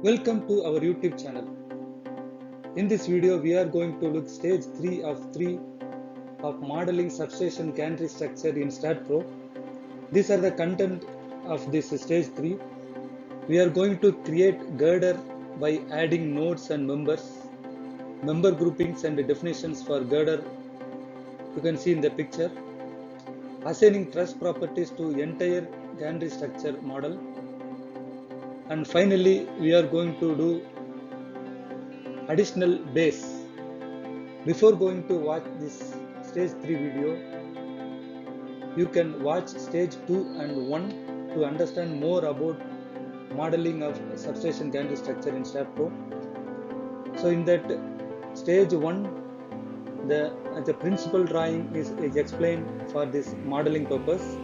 Welcome to our YouTube channel. In this video, we are going to look stage 3 of modeling substation gantry structure in STAAD.Pro. These are the content of this stage 3. We are going to create girder by adding nodes and members, member groupings and definitions for girder. You can see in the picture. Assigning truss properties to entire gantry structure model. And finally, we are going to do additional base. Before going to watch this stage 3 video, you can watch stage 2 and 1 to understand more about modeling of substation gantry structure in STAAD.Pro. So in that stage 1, the principal drawing is explained for this modeling purpose.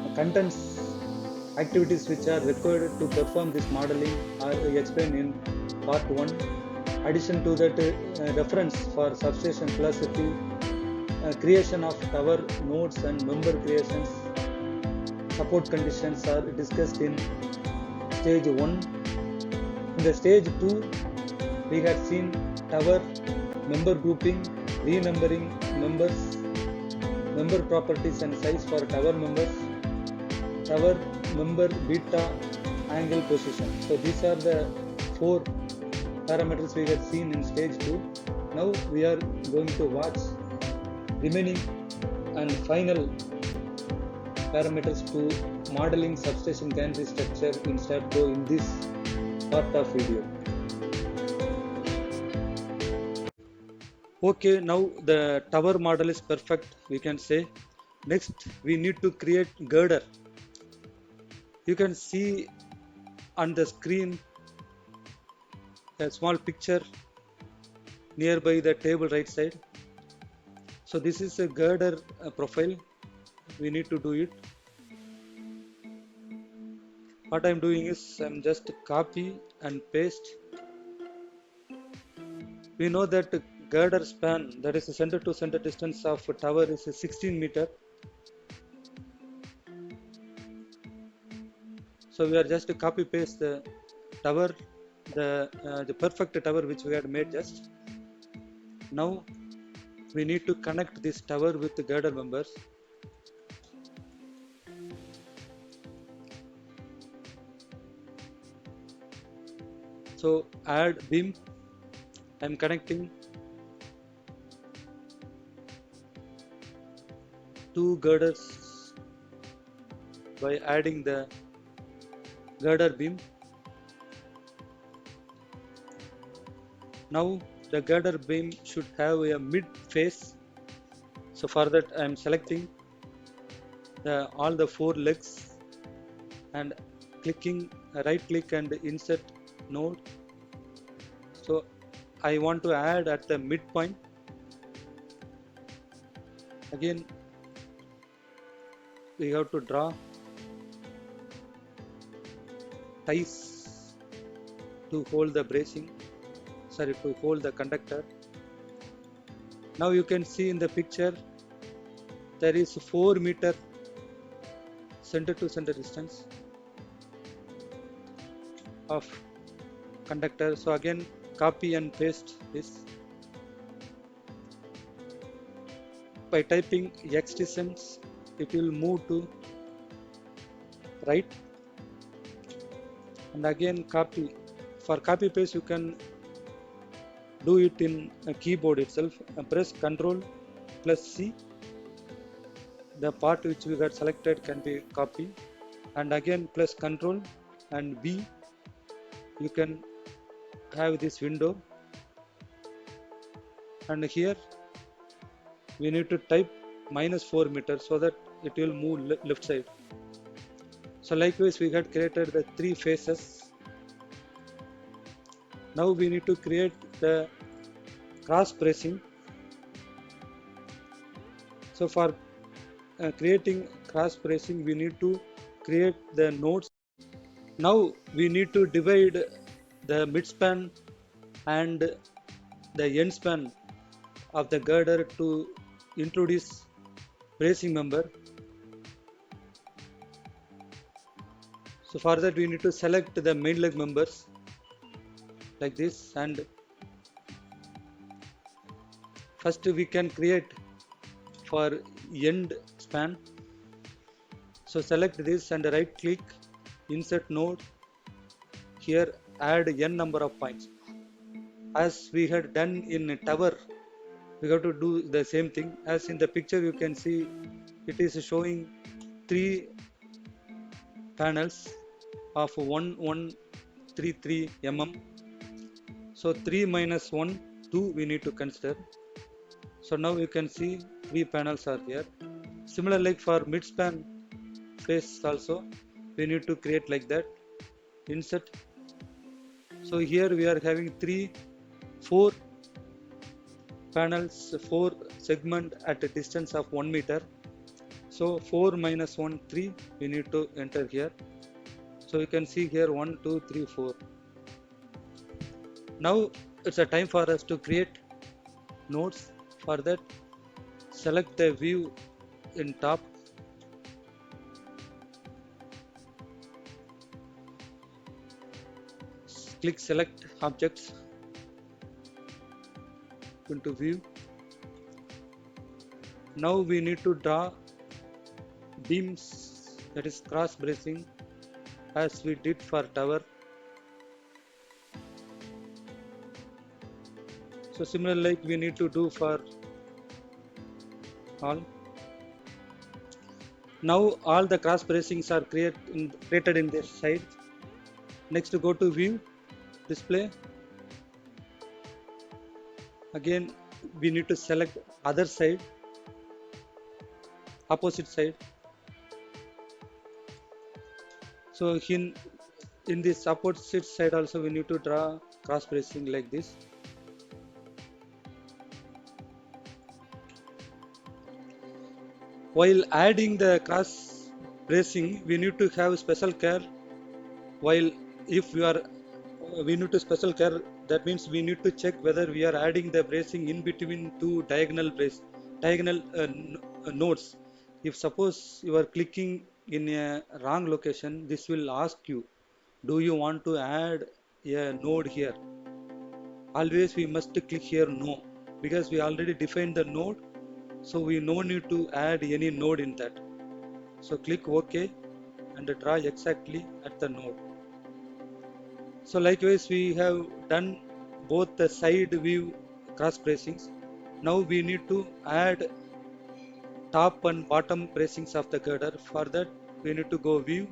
The contents activities which are required to perform this modeling are explained in part 1. Addition to that, reference for substation philosophy, creation of tower nodes and member creations, support conditions are discussed in stage 1. In the stage 2, we had seen tower, member grouping, renumbering members, member properties and size for tower members, tower member beta angle position. So these are the 4 parameters we had seen in stage 2. Now we are going to watch remaining and final parameters to modeling substation gantry structure in STAAD.Pro in this part of video. Okay, now the tower model is perfect, we can say. Next, we need to create girder. You can see on the screen a small picture nearby the table right side. So this is a girder profile. We need to do it. What I'm doing is I'm just copy and paste. We know that girder span, that is the center to center distance of a tower, is 16 meter. So we are just to copy paste the tower, the perfect tower which we had made just. Now we need to connect this tower with the girder members. So add beam. I'm connecting 2 girders by adding the girder beam. Now the girder beam should have a mid face. So for that I am selecting all the 4 legs and clicking right click and insert node. So I want to add at the midpoint. Again we have to draw ties to hold the bracing, to hold the conductor. Now you can see in the picture there is 4 meter center to center distance of conductor. So again copy and paste this. By typing x distance, it will move to right, and again copy. For copy paste you can do it in a keyboard itself. Press Ctrl plus C. The part which we got selected can be copied, and again press Ctrl and B. You can have this window, and here we need to type -4 meters so that it will move left side. So likewise we had created the 3 faces. Now we need to create the cross bracing. So for creating cross bracing we need to create the nodes. Now we need to divide the midspan and the end span of the girder to introduce bracing member. So for that we need to select the main leg members like this. And first we can create for end span. So select this and right click, insert node. Here add n number of points. As we had done in tower, we have to do the same thing. As in the picture you can see, it is showing 3 panels of 1133 mm. So 3 minus 1, 2 we need to consider. So now you can see 3 panels are here. Similar like for mid-span face also, we need to create like that. Insert. So here we are having 4 panels, 4 segment at a distance of 1 meter. So 4 minus 1, 3 we need to enter here. So you can see here 1, 2, 3, 4. Now it's a time for us to create nodes. For that, select the view in top. Click select objects into view. Now we need to draw beams, that is cross bracing, as we did for tower. So similar like we need to do for all. Now all the cross bracings are created in this side. Next go to view, display. Again we need to select other side, opposite side. So in this opposite side also we need to draw cross bracing like this. While adding the cross bracing, we need to have special care. While if we need to special care, that means we need to check whether we are adding the bracing in between 2 diagonal nodes. If suppose you are clicking in a wrong location, this will ask you, do you want to add a node here? Always we must click here no, because we already defined the node, so we no need to add any node in that. So click OK and draw exactly at the node. So likewise we have done both the side view cross bracings. Now we need to add top and bottom bracings of the girder. For that we need to go view,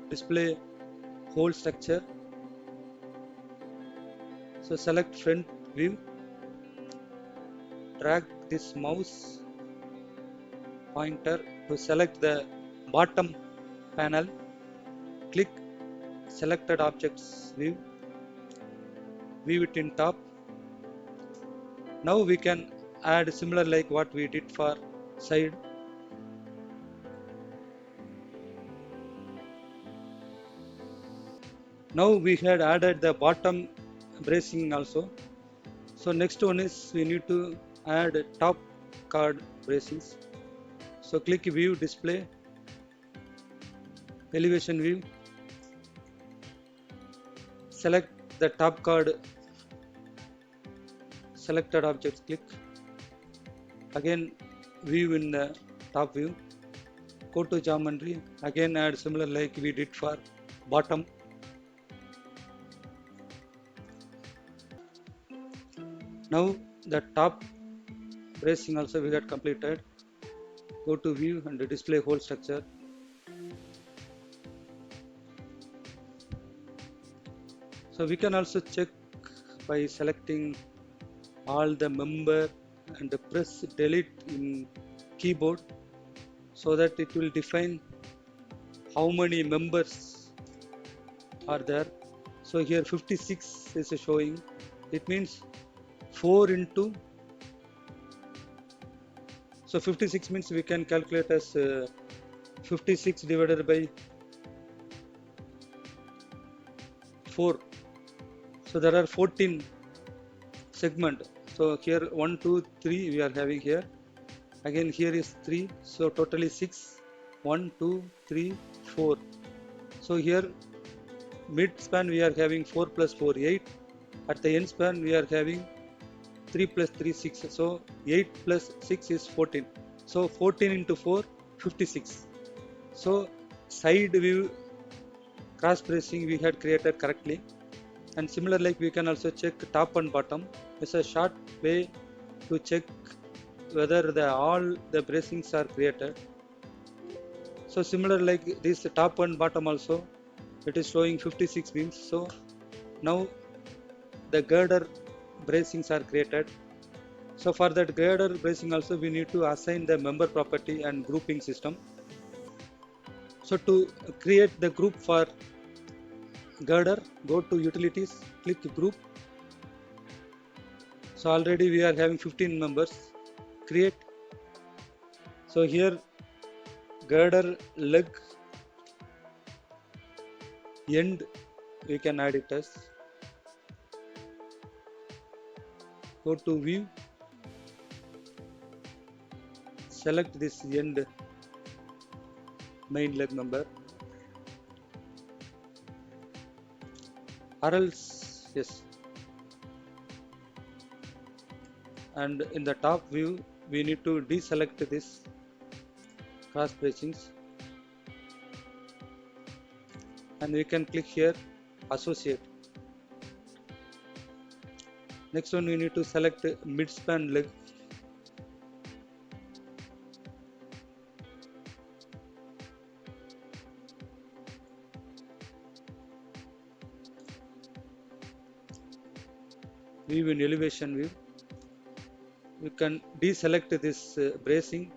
display whole structure. So select front view, drag this mouse pointer to select the bottom panel, click selected objects view, view it in top. Now we can add similar like what we did for side. Now we had added the bottom bracing also. So next one is we need to add top card bracings. So click view, display, elevation view, select the top card, selected objects, click. Again view in the top view, go to geometry, again add similar like we did for bottom. Now the top bracing also we got completed. Go to view and display whole structure. So we can also check by selecting all the member and press delete in keyboard, so that it will define how many members are there. So here 56 is showing. It means 4 into, so 56 means we can calculate as 56 divided by 4. So there are 14 segment. So here 1, 2, 3 we are having here. Again here is 3. So totally 6. 1, 2, 3, 4. So here mid span we are having 4 plus 4, 8. At the end span we are having 3 plus 3 6, so 8 plus 6 is 14, so 14 into 4 56. So side view cross bracing we had created correctly. And similar like we can also check top and bottom. It's a short way to check whether all the bracings are created. So similar like this top and bottom also it is showing 56 beams. So now the girder bracings are created. So for that girder bracing also we need to assign the member property and grouping system. So to create the group for girder, go to utilities, click group. So already we are having 15 members. Create. So here girder leg end we can add it as. Go to view, select this end main leg member, or else yes. And in the top view we need to deselect this cross bracings, and we can click here associate. Next one we need to select mid span leg. View in elevation view. You can deselect this bracing,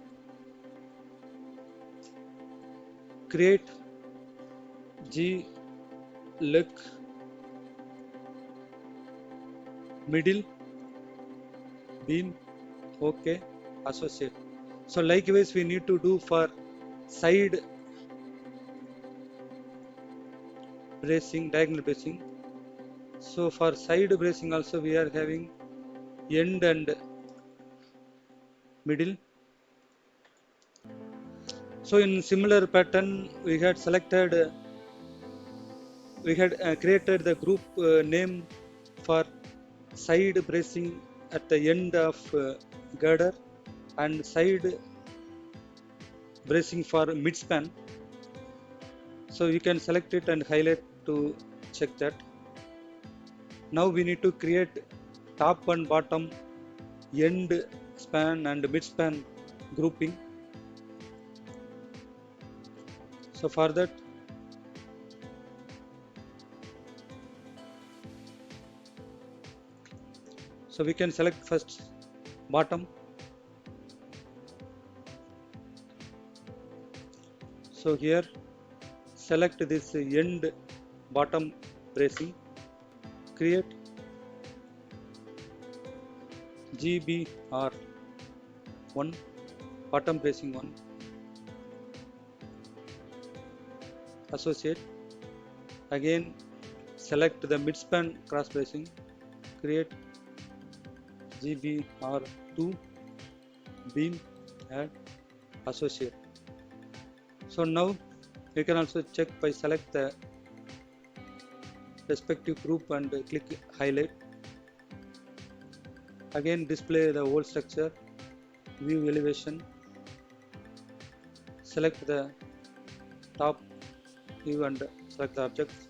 create G leg middle beam, OK, associate. So likewise we need to do for side bracing, diagonal bracing. So for side bracing also we are having end and middle. So in similar pattern we had selected we had created the group name for side bracing at the end of girder and side bracing for mid span. So you can select it and highlight to check that. Now we need to create top and bottom end span and mid span grouping. So for that so we can select first bottom. So here select this end bottom bracing, create GBR1 bottom bracing 1, associate. Again select the mid span cross bracing, create GBR2 beam, add, associate. So now you can also check by select the respective group and click highlight. Again display the whole structure, view elevation, select the top view and select the objects.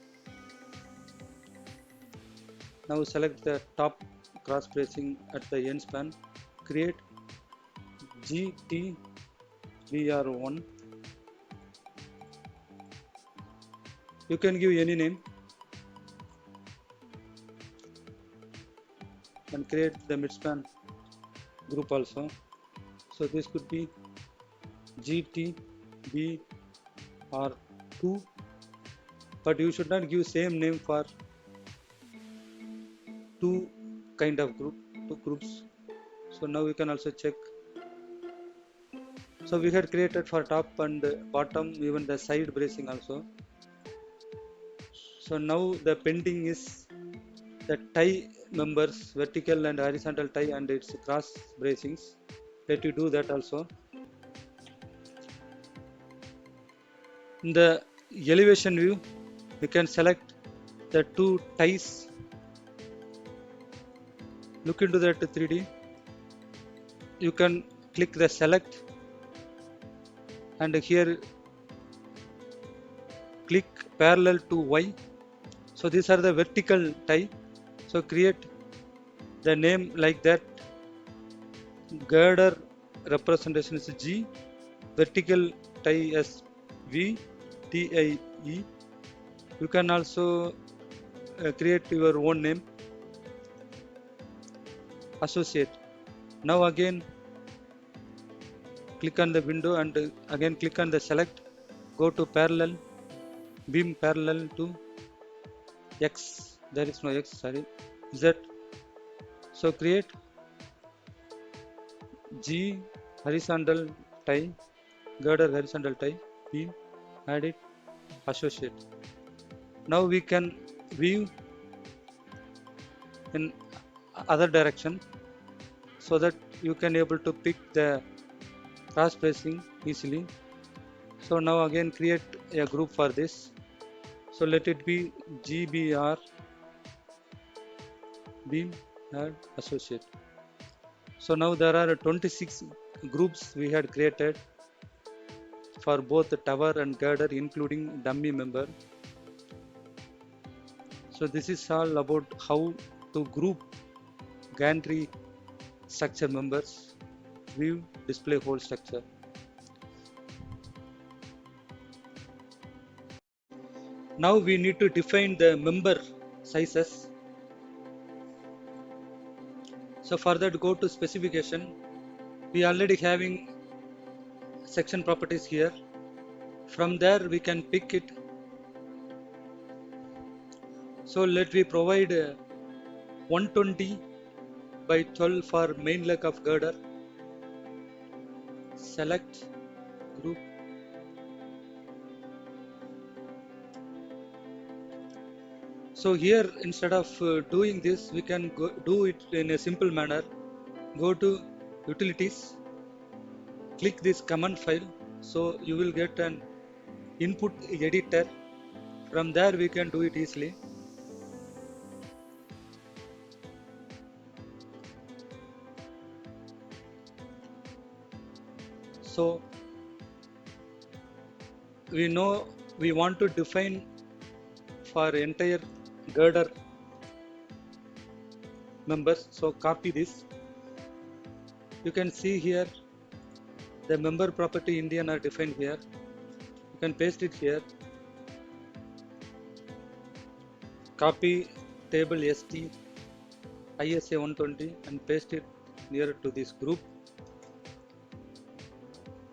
Now select the top cross bracing at the end span, create GTBR1. You can give any name and create the mid span group also. So this could be GTBR2, but you should not give same name for two groups. So now we can also check. So we had created for top and bottom, even the side bracing also. So now the pending is the tie members, vertical and horizontal tie and its cross bracings. Let you do that also. In the elevation view, we can select the two ties look into that 3D. You can click the select and here click parallel to Y. So these are the vertical tie. So create the name like that. Girder representation is G, vertical tie as V, TIE. You can also create your own name, associate. Now again click on the window and again click on the select, go to parallel, beam parallel to X, there is no X, sorry, Z. So create G horizontal tie, girder horizontal tie, beam, add it, associate. Now we can view in other direction so that you can able to pick the cross bracing easily. So now again create a group for this. So let it be GBR, beam, add, associate. So now there are 26 groups we had created for both the tower and girder, including dummy member. So this is all about how to group gantry structure members, view, display whole structure. Now we need to define the member sizes. So for that, go to specification. We already having section properties here. From there we can pick it. So let we provide 120 by 12 for main leg of girder. Select group. So here instead of doing this, we can do it in a simple manner. Go to utilities, click this command file. So you will get an input editor. From there we can do it easily. So we know we want to define for entire girder members. So copy this. You can see here the member property Indian are defined here. You can paste it here. Copy table ST ISA 120 and paste it near to this group.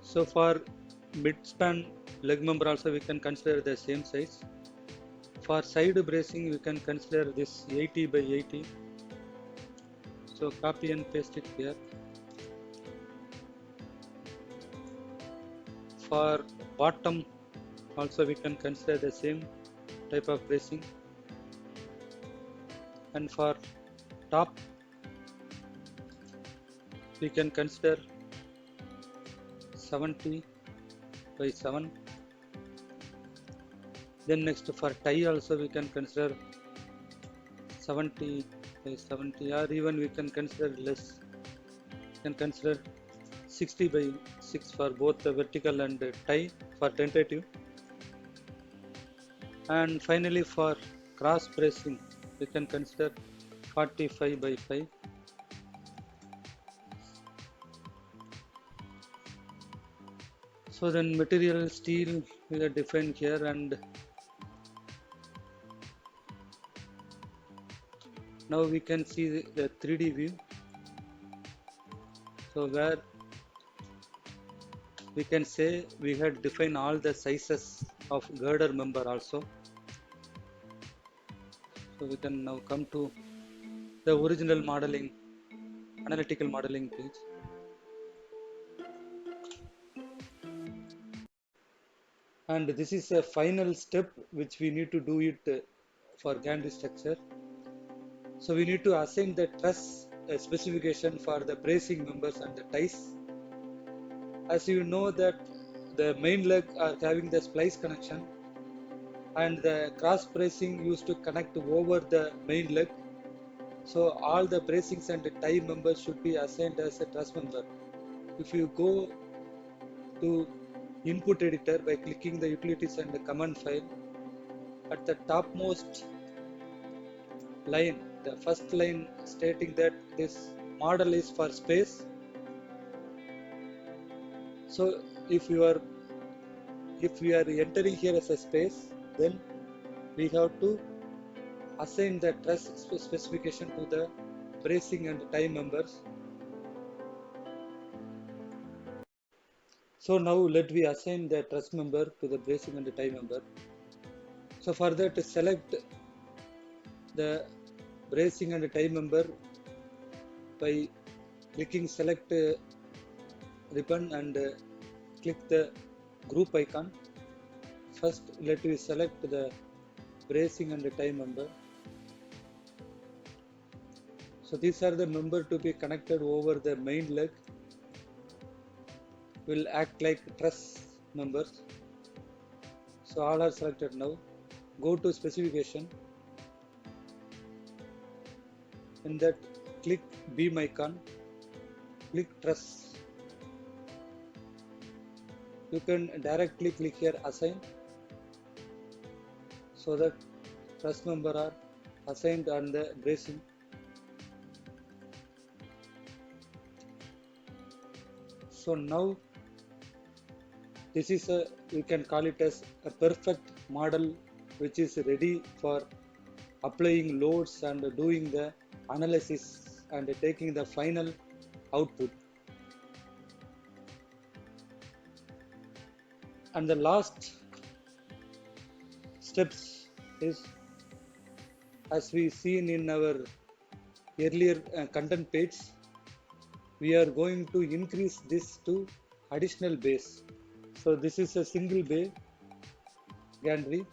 So for mid-span leg member also we can consider the same size. For side bracing we can consider this 80 by 80. So copy and paste it here. For bottom also we can consider the same type of bracing. And for top we can consider 70 by 7. Then next for tie also we can consider 70 by 70, or even we can consider less. We can consider 60 by 6 for both the vertical and tie for tentative. And finally for cross bracing we can consider 45 by 5. So then material steel we are defined here, and now we can see the 3D view. So where we can say we had defined all the sizes of girder member also. So we can now come to the original modeling, analytical modeling page. And this is a final step which we need to do it for gantry structure. So we need to assign the truss specification for the bracing members and the ties. As you know that the main leg are having the splice connection, and the cross bracing used to connect over the main leg. So all the bracings and tie members should be assigned as a truss member. If you go to input editor by clicking the utilities and the command file, at the topmost line, the first line stating that this model is for space. So if we are entering here as a space, then we have to assign the truss specification to the bracing and tie members. So now let we assign the truss member to the bracing and the tie member. So for that, select the bracing and tie member by clicking select ribbon and click the group icon. First let we select the bracing and the tie member. So these are the member to be connected over the main leg, will act like truss members. So all are selected now. Go to specification. In that, click beam icon, click truss. You can directly click here assign, so that truss member are assigned on the bracing. So now this is you can call it as a perfect model which is ready for applying loads and doing the analysis and taking the final output. And the last steps is, as we seen in our earlier content page, we are going to increase this to additional base. So this is a single bay gantry.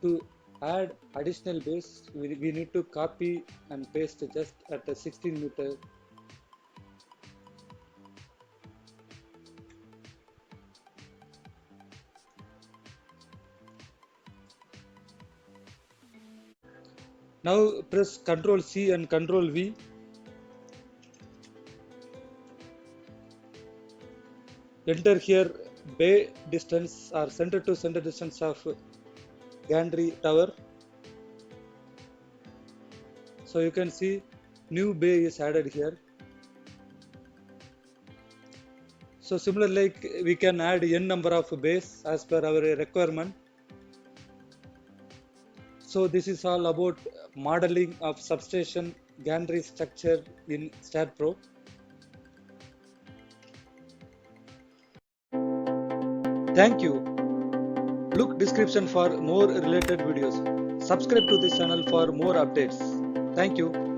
To add additional base, we need to copy and paste just at a 16 meter. Now press Ctrl C and Ctrl V. Enter here bay distance or center to center distance of gantry tower. So you can see new bay is added here. So similar like we can add n number of bays as per our requirement. So this is all about modeling of substation gantry structure in STAAD.Pro. Thank you. Look description for more related videos. Subscribe to this channel for more updates. Thank you.